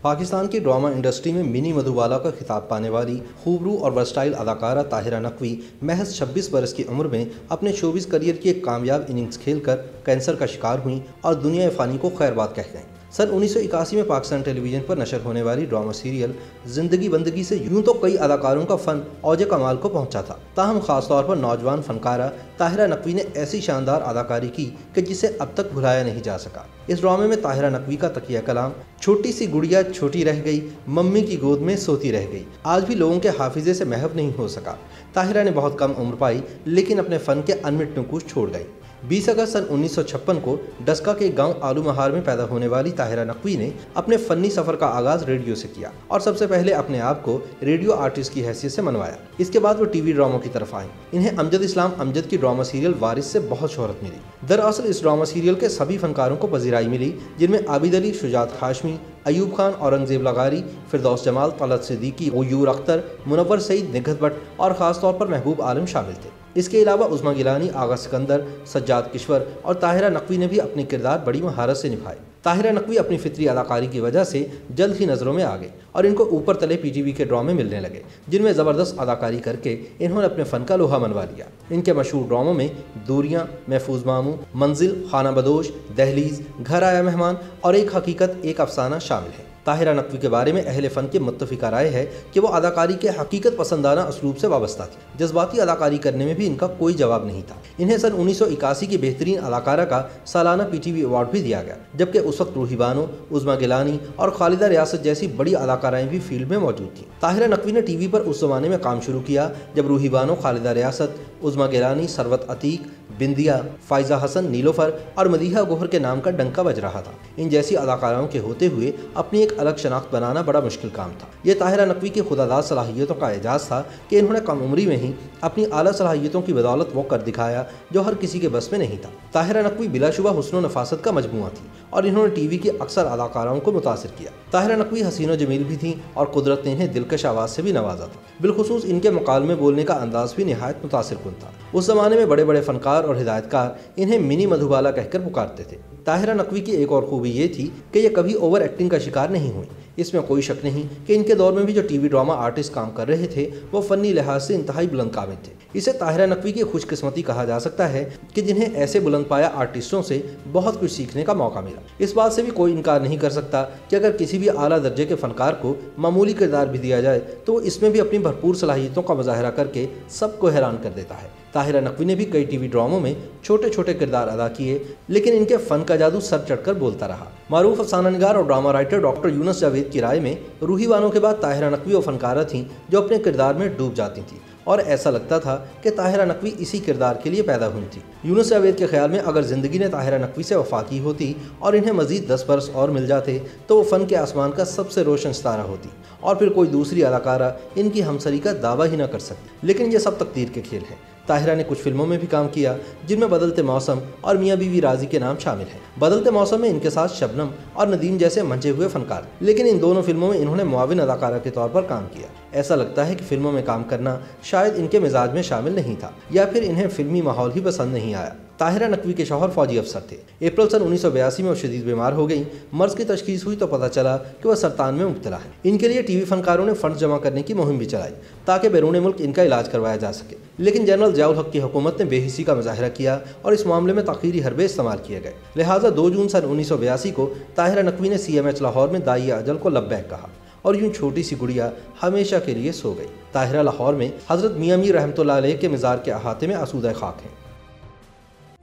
पाकिस्तान की drama industry में mini Madhubala का खिताब पाने वाली खूबरू और वर्सटाइल अदाकारा ताहिरा नकवी महज 26 बरस की उम्र में अपने शोबिज़ करियर की एक कामयाब इनिंग्स खेलकर कैंसर का शिकार हुई और दुनिया फ़ानी को खैरबाद कह गईं। सन 1981 में पाकिस्तान टेलीविज़न पर नशर होने वाली ड्रामा सीरियल जिंदगी बंदगी से यूं तो कई अदाकारों का फ़न औजे कमाल को पहुंचा था, ताहम ख़ासतौर पर नौजवान फ़नकारा ताहिरा नकवी ने ऐसी शानदार अदाकारी की कि जिसे अब तक भुलाया नहीं जा सका। इस ड्रामे में ताहिरा नकवी का तकिया कलाम छोटी सी गुड़िया छोटी रह गई, मम्मी की गोद में सोती रह गई आज भी लोगों के हाफिजे से महव नहीं हो सका। ताहिरा ने बहुत कम उम्र पाई लेकिन अपने फ़न के अनमिट नकूश छोड़ गई। 20 अगस्त सन 1956 को डस्का के गांव आलू महार में पैदा होने वाली ताहिरा नकवी ने अपने फ़नी सफ़र का आगाज़ रेडियो से किया और सबसे पहले अपने आप को रेडियो आर्टिस्ट की हैसियत से मनवाया। इसके बाद वो टीवी ड्रामों की तरफ आए। इन्हें अमजद इस्लाम अमजद की ड्रामा सीरियल वारिस से बहुत शोहरत मिली। दरअसल इस ड्रामा सीरियल के सभी फनकारों को पजीराई मिली, जिनमें आबिद अली, शुजात हाशमी, अयूब खान, औरंगजेब लगारी, फिरदौस जमाल, तलत सिद्दीकी, गयूर अख्तर, मुनव्वर सईद, निगहत भट्ट और ख़ास तौर पर महबूब आलम शामिल थे। इसके अलावा उस्मा गिलानी, आगा सिकंदर, सज्जाद किश्वर और ताहिरा नकवी ने भी अपने किरदार बड़ी महारत से निभाए। ताहिरा नकवी अपनी फितरी अदाकारी की वजह से जल्द ही नज़रों में आ गए और इनको ऊपर तले पीटीवी के ड्रामे मिलने लगे, जिनमें ज़बरदस्त अदाकारी करके इन्होंने अपने फ़न का लोहा मनवा लिया। इनके मशहूर ड्रामों में दूरियां, महफूज मामू, मंजिल, खाना बदोश, दहलीज, घर आया मेहमान और एक हकीकत एक अफसाना शामिल है। ताहिरा नकवी के बारे में अहले फ़न की मुत्तफ़िका राय है कि वो अदाकारी के हकीकत पसंदाना असलूब से वाबस्ता थी। जज्बाती अदाकारी करने में भी इनका कोई जवाब नहीं था। इन्हें सन 1981 की बेहतरीन अदाकारा का सालाना पीटीवी अवार्ड भी दिया गया, जबकि उस वक्त रूही बानो, उज़्मा गिलानी और खालिदा रियासत जैसी बड़ी अदाकाराएं भी फील्ड में मौजूद थीं। ताहिरा नकवी ने टीवी पर उस ज़माने में काम शुरू किया जब रूही बानो, खालिदा रियासत, उज़्मा गिलानी, सरवत अतीक, बिंदिया, फ़ायज़ा हसन, नीलोफर और मदीहा गोहर के नाम का डंका बज रहा था। इन जैसी अदाकाराओं के होते हुए अपनी एक अलग शनाख्त बनाना बड़ा मुश्किल काम था। यह ताहिरा नकवी की खुदादाद सलाहियतों का एजाज़ था कि इन्होंने कम उम्री में ही अपनी आला सलाहियतों की बदौलत वो कर दिखाया जो हर किसी के बस में नहीं था। ताहिरा नकवी बिलाशुबा हुस्न व नफासत का मजमूआ थी और इन्होंने टीवी की अक्सर अदाकाराओं को मुतासिर किया। ताहिरा नकवी हसीन व जमील भी थी और कुदरत ने इन्हें दिलकश आवाज़ से भी नवाजा था। बिलखुसूस इनके मुकालमे बोलने का अंदाज भी निहायत मुतासिर कुन था। उस ज़माने में बड़े बड़े फ़नकार और हिदायतकार इन्हें मिनी मधुबाला कहकर पुकारते थे। ताहिरा नकवी की एक और खूबी ये थी कि ये कभी ओवर एक्टिंग का शिकार नहीं हुई। इसमें कोई शक नहीं कि इनके दौर में भी जो टीवी ड्रामा आर्टिस्ट काम कर रहे थे वो फ़नी लिहाज से इंतहाई बुलंद काबिल थे। इसे ताहिरा नकवी की खुशकिस्मती कहा जा सकता है कि जिन्हें ऐसे बुलंद पाया आर्टिस्टों से बहुत कुछ सीखने का मौका मिला। इस बात से भी कोई इनकार नहीं कर सकता कि अगर किसी भी आला दर्जे के फ़नकार को मामूली किरदार भी दिया जाए तो वो इसमें भी अपनी भरपूर सलाहियतों का मुजाहरा करके सबको हैरान कर देता है। ताहिरा नकवी ने भी कई टीवी ड्रामों में छोटे छोटे किरदार अदा किए, लेकिन इनके फ़न का जादू सर चढ़कर बोलता रहा। मारूफ अफसाना निगार और drama writer doctor Yunus Javed की राय में रूही बानो के बाद ताहिरा नकवी वो फनकारा थीं जो अपने किरदार में डूब जाती थीं और ऐसा लगता था कि ताहिरा नकवी इसी किरदार के लिए पैदा हुई थी। यूनुस जावेद के ख्याल में अगर ज़िंदगी ने ताहिरा नकवी से वफा की होती और इन्हें मज़ीद 10 बरस और मिल जाते तो वो फ़न के आसमान का सबसे रोशन सितारा होती और फिर कोई दूसरी अदाकारा इनकी हमसरी का दावा ही ना कर सकती। लेकिन ये सब तकदीर के खेल हैं। ताहिरा ने कुछ फिल्मों में भी काम किया जिनमें बदलते मौसम और मियाँ बीवी राजी के नाम शामिल हैं। बदलते मौसम में इनके साथ शबनम और नदीम जैसे मंझे हुए फनकार, लेकिन इन दोनों फिल्मों में इन्होंने मुआविन अदाकारा के तौर पर काम किया। ऐसा लगता है कि फिल्मों में काम करना शायद इनके मिजाज में शामिल नहीं था या फिर इन्हें फिल्मी माहौल ही पसंद नहीं आया। ताहिरा नकवी के शौहर फौजी अफसर थे। अप्रैल सन 1982 में वो शदीद बीमार हो गई। मर्ज की तशखीस हुई तो पता चला कि वह सरतान में मुब्तला है। इनके लिए टीवी फनकारों ने फंड जमा करने की मुहिम भी चलाई ताकि बैरून मुल्क इनका इलाज करवाया जा सके, लेकिन जनरल ज़ियाउल हक की हुकूमत ने बेहिसी का मुजाहरा किया और इस मामले में ताख़ीरी हरबे इस्तेमाल किए गए। लिहाजा 2 जून सन 1982 को ताहिरा नकवी ने CMH लाहौर में दाई अजल को लब्बैक कहा और यूं छोटी सी गुड़िया हमेशा के लिए सो गई। ताहिरा लाहौर में हज़रत मियाँ मीर रहमतुल्लाह अलैह के मज़ार के अहाते में आसूदा खाक हैं।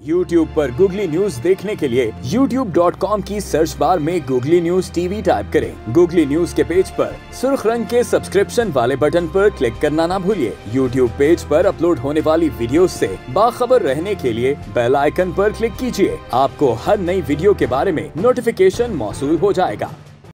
YouTube पर गूगली न्यूज देखने के लिए youtube.com की सर्च बार में गूगली न्यूज TV टाइप करें। गूगली न्यूज के पेज पर सुर्ख रंग के सब्सक्रिप्शन वाले बटन पर क्लिक करना ना भूलिए। YouTube पेज पर अपलोड होने वाली वीडियोस से बाखबर रहने के लिए बेल आइकन पर क्लिक कीजिए। आपको हर नई वीडियो के बारे में नोटिफिकेशन मौसूल हो जाएगा।